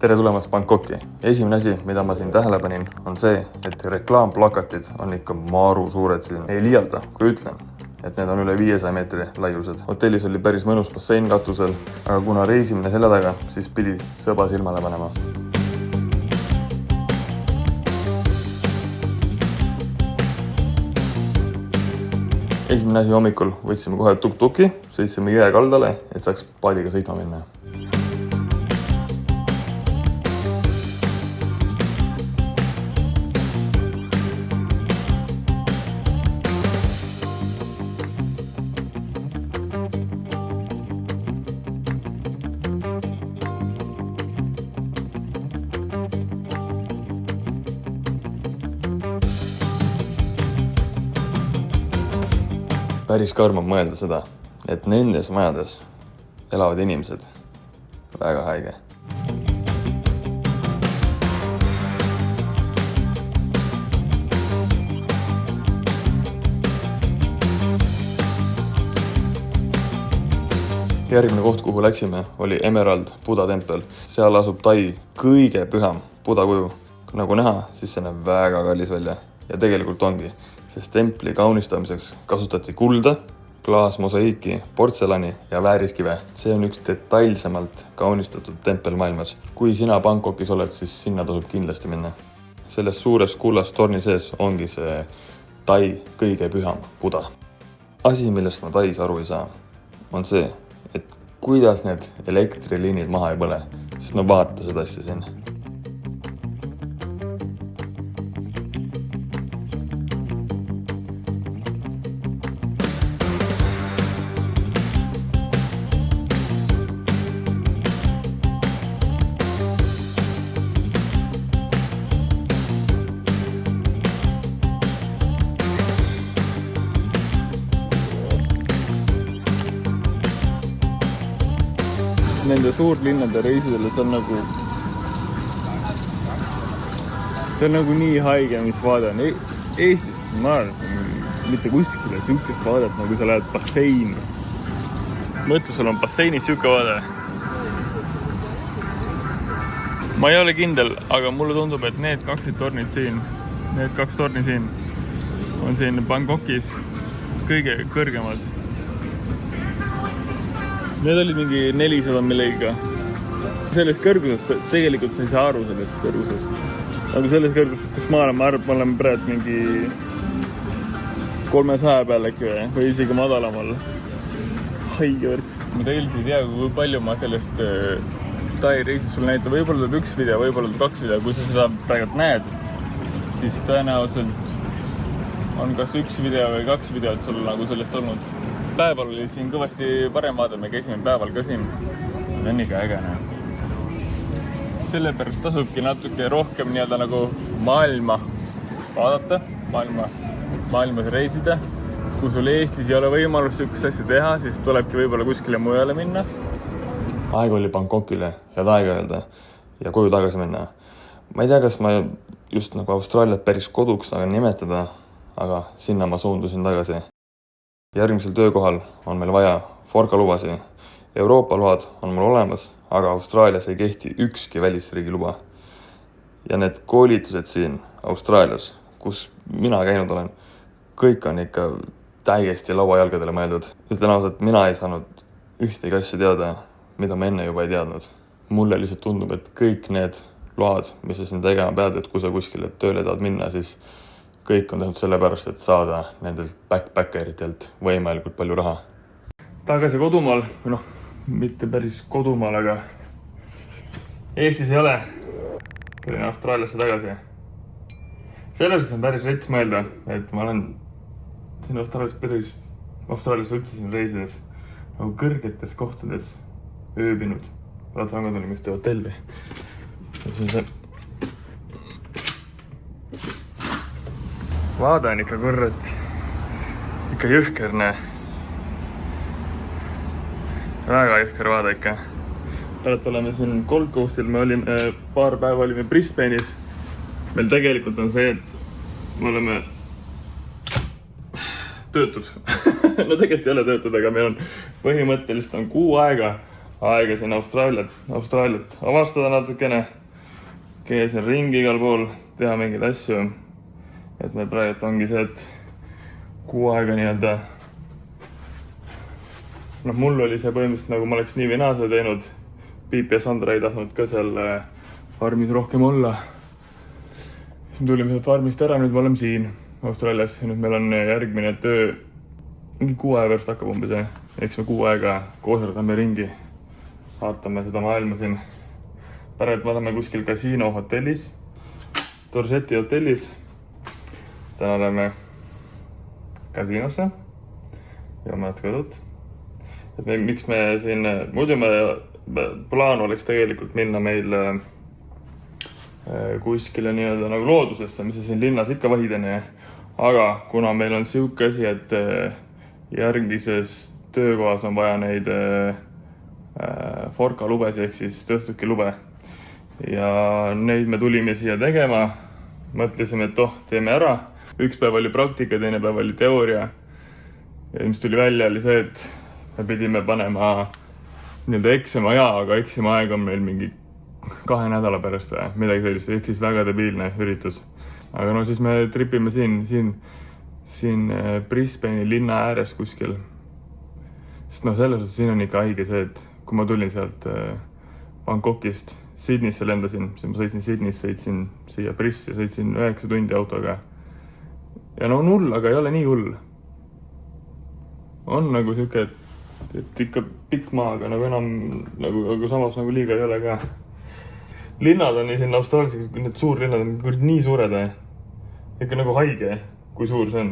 Tere tulemast Bangkoki. Esimene asi, mida ma siin tähele panin, on see, et reklaamplakatid on ikka maru suured siin. Ei liialda, kui ütlen, et need on üle 500 meetri laiused. Hotellis oli päris mõnus bassein katusel, aga kuna reisimine selle taga, siis pidi sõba silmale panema. Esimene asi hommikul võtsime kohe tuk-tuki, sõitsime jõe kaldale, et saaks paadiga sõitma minna. Päris karm on mõelda seda, et nendes majades elavad inimesed. Väga haige. Järgmine koht, kuhu läksime, oli Emerald Buda tempel. Seal asub Tai kõige püham Buda kuju. Nagu näha, siis see näeb väga kallis välja. Ja tegelikult ongi, sest templi kaunistamiseks kasutati kulda, klaasmosaiiki, portselani ja vääriskive. See on üks detailsemalt kaunistatud tempel maailmas. Kui sina Bangkokis oled, siis sinna tasub kindlasti minna. Selles suures kullast torni sees ongi see Tai kõige püham Buda. Asi, millest ma Tais aru ei saa, on see, et kuidas need elektriliinid maha ei põle, sest no vaata seda asja siin. Nende suurlinnade reisidele see on nagu nii haige, mis vaade on. Eestis ma arvan, mitte kuskile sihukest vaadet, nagu sa lähed basseini. Mõtle, sul on basseinis sihuke vaade. Ma ei ole kindel, aga mulle tundub, et need kaks torni siin on siin Bangkokis kõige kõrgemad. Need olid mingi 400 millegagi. Sellest kõrgusest, tegelikult sa ei saa aru sellest kõrgusest. Nagu sellest kõrgusest, kus ma olen praegu mingi 300 peal äkki või isegi madalamal. Haige värk. Ma tegelikult ei tea, kui palju ma sellest Tai reisist sul näitan. Võib-olla tuleb üks video, võib-olla tuleb 2 video. Kui sa seda praegu näed, siis tõenäoliselt on kas 1 video või 2 videot sul nagu sellest olnud. Päeval oli siin kõvasti parem vaade, me käisime päeval ka siin. See on ikka äge. Sellepärast tasubki natuke rohkem nagu maailma vaadata, maailmas reisida. Kui sul Eestis ei ole võimalus sihukest asja teha, siis tulebki võib-olla kuskile mujale minna. Aeg oli Bangkokile ja aega öelda ja koju tagasi minna. Ma ei tea, kas ma just nagu Austraaliat päris koduks saan nimetada, aga sinna ma suundusin tagasi. Järgmisel töökohal on meil vaja forkalubasi. Euroopa load on mul olemas, aga Austraalias ei kehti ükski välisriigi luba. Ja need koolitused siin Austraalias, kus mina käinud olen, kõik on ikka täiesti lauajalgadele mõeldud. Ütlen ausalt, mina ei saanud ühtegi asja teada, mida ma enne juba ei teadnud. Mulle lihtsalt tundub, et kõik need load, mis sa siin tegema pead, et kui sa kuskile tööle tahad minna, siis kõik on tehtud sellepärast, et saada nendelt backpackeritelt võimalikult palju raha. Tagasi kodumaal, mitte päris kodumaal, aga Eestis ei ole. Tulin Austraaliasse tagasi. Selles on päris rets mõelda, et ma olen siin Austraalias üldse siin reisides nagu kõrgetes kohtades ööbinud. Vaata, ma tulin ühte hotelli. Vaade on ikka kurret, ikka jõhkerne. Väga jõhker vaade ikka. Pärast oleme siin Gold Coastil, me olime paar päeva olime Brisbane'is. Meil tegelikult on see, et me oleme töötud. No tegelikult ei ole töötud, aga meil on põhimõtteliselt on kuu aega aega siin Austraaliat avastada natukene. Käisin ringi igal pool, teha mingeid asju. Et meil praegu ongi see, et kuu aega nii-öelda. Noh, mul oli see põhimõtteliselt nagu ma oleks nii või naa seda teinud. Piip ja Sandra ei tahtnud ka seal farmis rohkem olla. Siis tulime seal farmist ära, nüüd me oleme siin Austraalias. Ja nüüd meil on järgmine töö. Mingi kuu aega pärast hakkab umbes. Eks me kuu aega kooserdame ringi. Vaatame seda maailma siin. Pärast vaatame kuskil Casino hotellis. Dorseti hotellis. Täna läheme Casinosse. Ja ma natuke kodut. Et miks me siin, muidu plaan oleks tegelikult minna meil kuskile nii-öelda nagu loodusesse, mis siin linnas ikka vahidene. Aga kuna meil on siuke asi, et järgmises töökohas on vaja neid forka lubesi ehk siis tõstuki lube. Ja neid me tulime siia tegema. Mõtlesime, et teeme ära. Üks päev oli praktika, teine päev oli teooria. Ja mis tuli välja oli see, et me pidime panema nii-öelda eksama aga eksama aeg on meil mingi 2 nädala pärast või midagi sellist, ehk siis väga debiilne üritus. Aga no siis me tripime siin Brisbane'i linna ääres kuskil. Sest no selles mõttes siin on ikka haige see, et kui ma tulin sealt Bangkokist Sydneysse lendasin, siis ma sõitsin Sydneysse, sõitsin siia Brissi, sõitsin 9 tundi autoga. Ja no on hull, aga ei ole nii hull. On nagu siuke, et ikka pikk maa, aga nagu enam nagu samas nagu liiga ei ole ka. Linnad on nii siin Austraalias, need suurlinnad on nii suured. Ikka nagu haige, kui suur see on.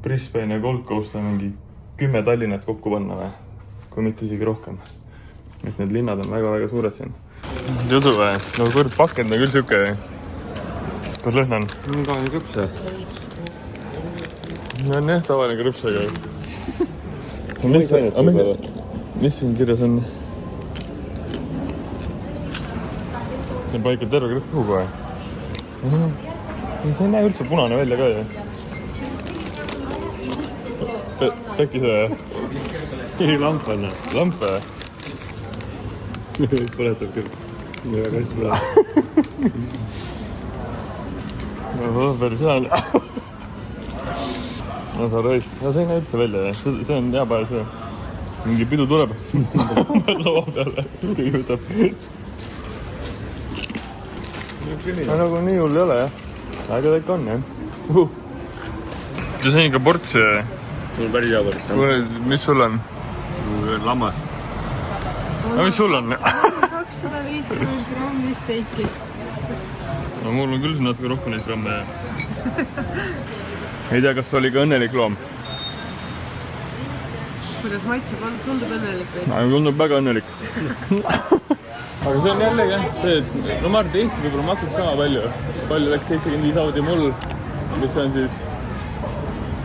Brisbane ja Gold Coast on mingi 10 Tallinnat kokku panna või, kui mitte isegi rohkem. Et need linnad on väga-väga suured siin. Jusu või? No kord pakend on küll siuke. Kus lõhna on? Tavaline krõpse. No on jah, tavaline krõpsega. Mis siin kirjas on? See on paika terve krõps kuhuga või? See ei näe üldse punane välja ka ju. Äkki see või? Ei lamp on. Lamp või? Põletab küll. Nii väga hästi põletab. No päris hea oli. No sa raisk. No see ei näe üldse välja. See on hea päev see. Mingi pidu tuleb. Laua peale. Kõigi võtab. No nagu nii hull ei ole jah. Aga ta ikka on jah. See on ikka ports. Mul päris hea ports. Mis sul on? Lammas. No mis sul on? 250 grammi steiki. No mul on küll natuke rohkem neid gramme. Ei tea, kas oli ka õnnelik loom. Kuidas maitseb, tundub õnnelik või? No, tundub väga õnnelik. Aga see on jällegi jah, see, et no ma arvan, et Eesti võib-olla maksab sama palju. Palju läks 75 Audi mul, mis on siis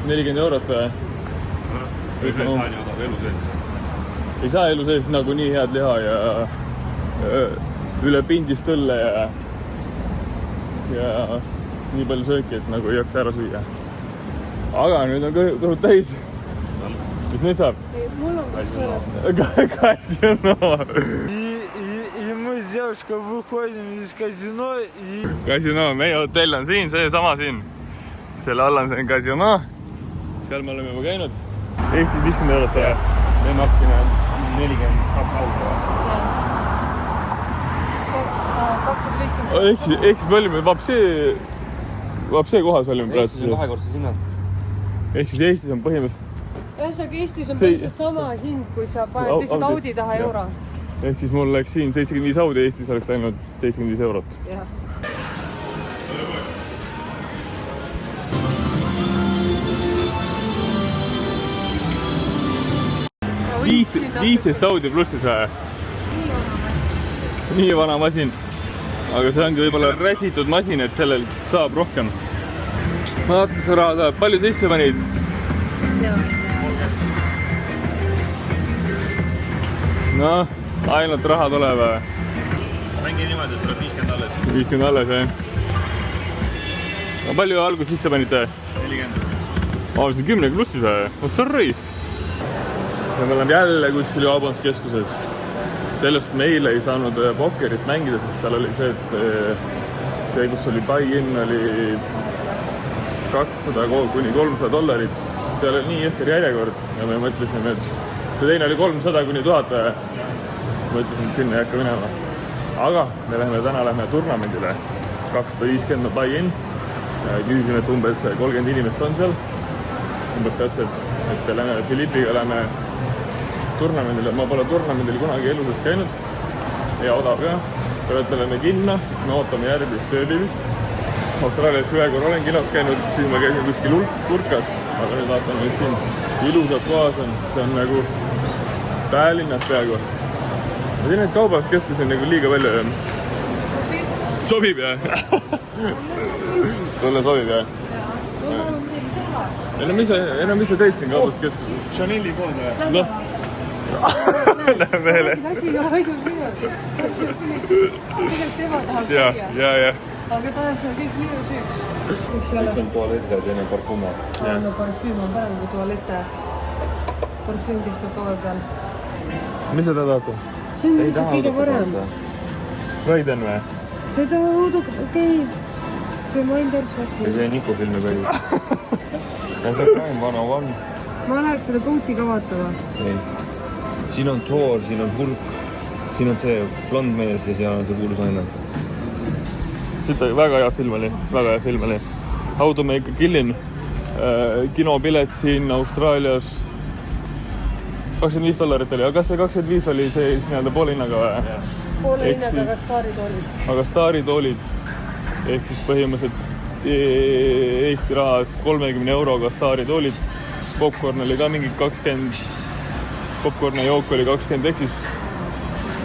40 eurot või? Ei saa nii elu sees. Ei saa elu sees nagu nii head liha ja üle pindist õlle ja nii palju sööki, et nagu ei jaksa ära süüa. Aga nüüd on kõhud täis. Mis nüüd saab? Mul on kus Казино. И мы с девушкой выходим из казино и... Казино, meie hotell on siin, see sama siin. Selle all on see Casino. Seal me oleme juba käinud. Eestis 50 eurot ja me maksime 42 auto. 250. Ehk siis me olime vapsee kohas olime praegu. Eestis on kahekordse hinnad. Ehk siis Eestis on põhimõtteliselt... Ühesõnaga Eestis on põhimõtteliselt sama hind, kui sa paned lihtsalt Audi taha euro. Ehk siis mul läks siin 75 Audi, Eestis oleks läinud 75 eurot. Jah. 15 Audi plussis või? Nii vana masin. Aga see ongi võib-olla räsitud masin, et sellel saab rohkem. Vaata, kas raha saab. Palju sisse panid? No, ainult raha tuleb. Mängi niimoodi, et tuleb 50 alles. 50 alles, jah. Palju algus sisse panite? 40. See on 10 plussis või? See on reis. Me oleme jälle kuskil kaubanduskeskuses. sellest me eile ei saanud pokkerit mängida, sest seal oli see, et see, kus oli buy-in, oli $200 kuni $300. Seal oli nii jõhker järjekord ja me mõtlesime, et see teine oli 300 kuni 1000 ja mõtlesime, et sinna ei hakka minema. Aga me täna lähme turnamendile, 250 buy-in. Küsisime, et umbes 30 inimest on seal. Umbes täpselt, et lähme Philippiga lähme turnamendile. Ma pole turnamendil kunagi eluses käinud ja odav ka. Pärast me lähme kinno, siis me ootame järgmist ööbivist. Austraalias ühe korra olen kinos käinud, siis ma käisin kuskil Urkas, aga nüüd vaatan, mis siin ilusad kohas on. See on nagu Päälinnas peaaegu. Ma siin neid kaubanduskeskusi on nagu liiga palju. Sobib jah? Sulle sobib jah? Enam mis sa teed siin kaubanduskeskuses? Chanel'i pood või? Noh. Lähme meele. Asi ei ole ainult minul. Tegelikult tema tahab käia. Ja. Aga ta ajab seal kõik minu süüks. Üks on tualette ja teine parfume. No parfüüm on parem kui tualette. Parfüüm kestab kaua peal. Mis sa tahad? See on lihtsalt kõige parem. Raiden või? See on okei. Reminders. Ja see Niko filmi ka ju. Ja see Crime 101. Ma läheks seda Goat'i ka vaatama. Ei. Siin on Thor, siin on Hulk. Siin on see blond mees ja seal on see kuulus naine. Siit väga hea film oli. How to make a killin. Kinopilet siin Austraalias $25 oli, aga kas see 25 oli see nii-öelda poole hinnaga või? Poole hinnaga, aga staaritoolid. Aga staaritoolid ehk siis põhimõtteliselt Eesti rahas 30 euroga staaritoolid. Popcorn oli ka mingi 20, popcorni jook oli 20, ehk siis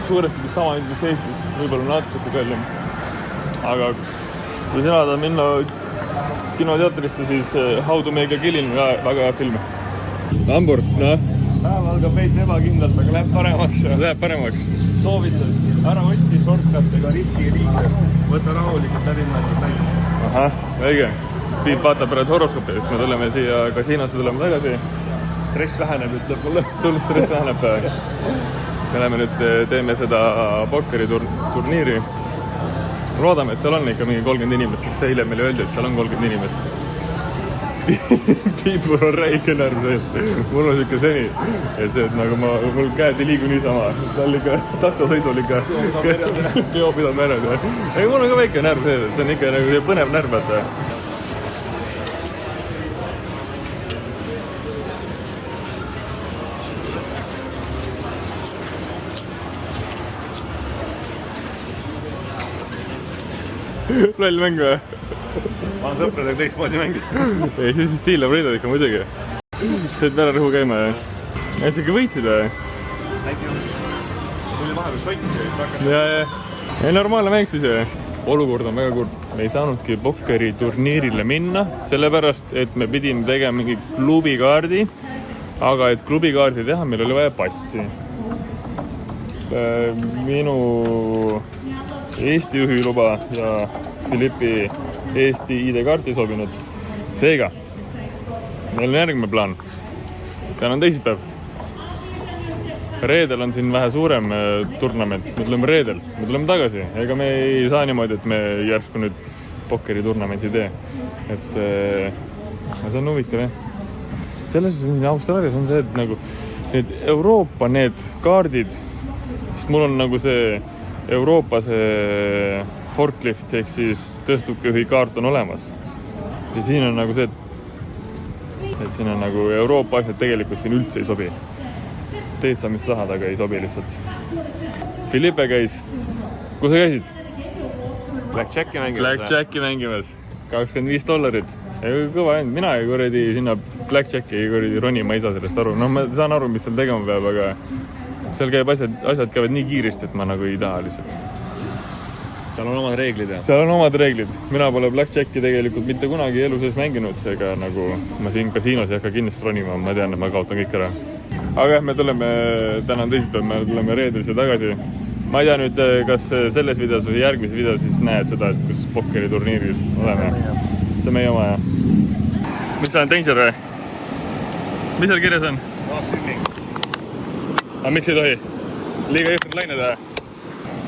suuresti sama ilmselt Eestis, võib-olla natuke kallim. Aga kui sina tahad minna kinoteatrisse, siis How to make a killin, väga hea film. Hambur, noh? Päev algab veits ebakindlalt, aga läheb paremaks. Läheb paremaks. Soovitus, ära otsi shortcut ega riski liigse. Võta rahulikult läbimõeldud välja. Ahah, õige. Piip vaatab praegu horoskoopi, siis me tuleme siia kasiinosse tagasi. Stress väheneb, ütleb mulle. Sul stress väheneb. Me läheme nüüd, teeme seda pokkeri turniiri. Loodame, et seal on ikka mingi 30 inimest, sest eile meile öeldi, et seal on 30 inimest. Piipur on räige närv sees. Mul on siuke seni, et see, et nagu mul käed ei liigu niisama. Tal ikka taksosõidul ikka peopidab närv. Ei, mul on ka väike närv sees, see on ikka nagu põnev närv, et loll mäng või? Ma olen sõpradega teistmoodi mängida. Ei, siis stiilab võidad ikka muidugi. Said peale rõhu käima ja siuke võitsid või? Mul oli vahepeal sotti ja siis hakkas... Ja. Ei, normaalne mäng siis või? Olukord on väga kurb. Me ei saanudki pokkeri turniirile minna, sellepärast, et me pidime tegema mingi klubikaardi. Aga et klubikaardi teha, meil oli vaja passi. Minu Eesti juhiluba ja Philippi Eesti ID-kaart ei sobinud. Seega, meil on järgmine plaan. Täna on teisipäev. Reedel on siin vähe suurem turnament. Me tuleme reedel. Me tuleme tagasi. Ega me ei saa niimoodi, et me järsku nüüd pokkeri turnamenti tee. Et see on huvitav, jah. Selles on Austraalias on see, et nagu need Euroopa need kaardid, sest mul on nagu see Euroopa see forklift ehk siis tõstukijuhi kaart on olemas. Ja siin on nagu see, et siin on nagu Euroopa asjad tegelikult siin üldse ei sobi. Teed sa mis tahad, aga ei sobi lihtsalt. Filipe käis. Kus sa käisid? Blackjacki mängimas. Blackjacki mängimas. $25. Kõva end. Mina ei kuradi sinna Blackjacki ei kuradi roni, ma ei saa sellest aru. No ma saan aru, mis seal tegema peab, aga seal käib asjad käivad nii kiiresti, et ma nagu ei taha lihtsalt. Seal on omad reeglid, jah? Seal on omad reeglid. Mina pole Blackjacki tegelikult mitte kunagi elu sees mänginud, seega nagu ma siin kasiinos ei hakka kindlasti ronima, ma tean, et ma kaotan kõik ära. Aga me tuleme, täna on teisipäev, me tuleme reedelse tagasi. Ma ei tea nüüd, kas selles videos või järgmises videos siis näed seda, et kus pokkeri turniiril oleme. See on meie oma, jah. Mis see on, Danger või? Mis seal kirjas on? No swimming. Aga miks ei tohi? liiga jõhkrad lained või?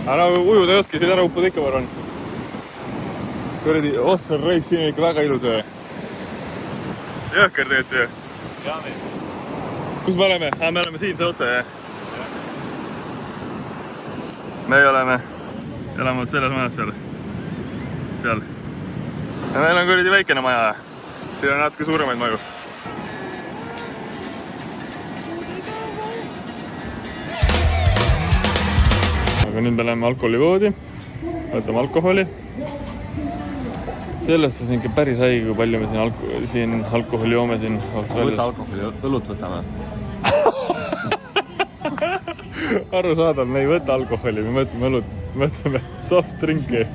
aga no ujuda ei oska, siin ära uppuda ikka varun. kuradi Ossar Reis, siin on ikka väga ilus või? jõhker tegelikult ju. kus me oleme? me oleme siin see otse, jah? me oleme elamad selles majas seal. seal. ja meil on kuradi väikene maja. siin on natuke suuremaid maju. aga nüüd me läheme alkoholivoodi. võtame alkoholi. sellest on ikka päris haige, kui palju me siin alkoholi joome siin Austraalias. Võta alkoholi, õlut võtame. arusaadav, me ei võta alkoholi, me mõtleme õlut, me mõtleme soft drink'i.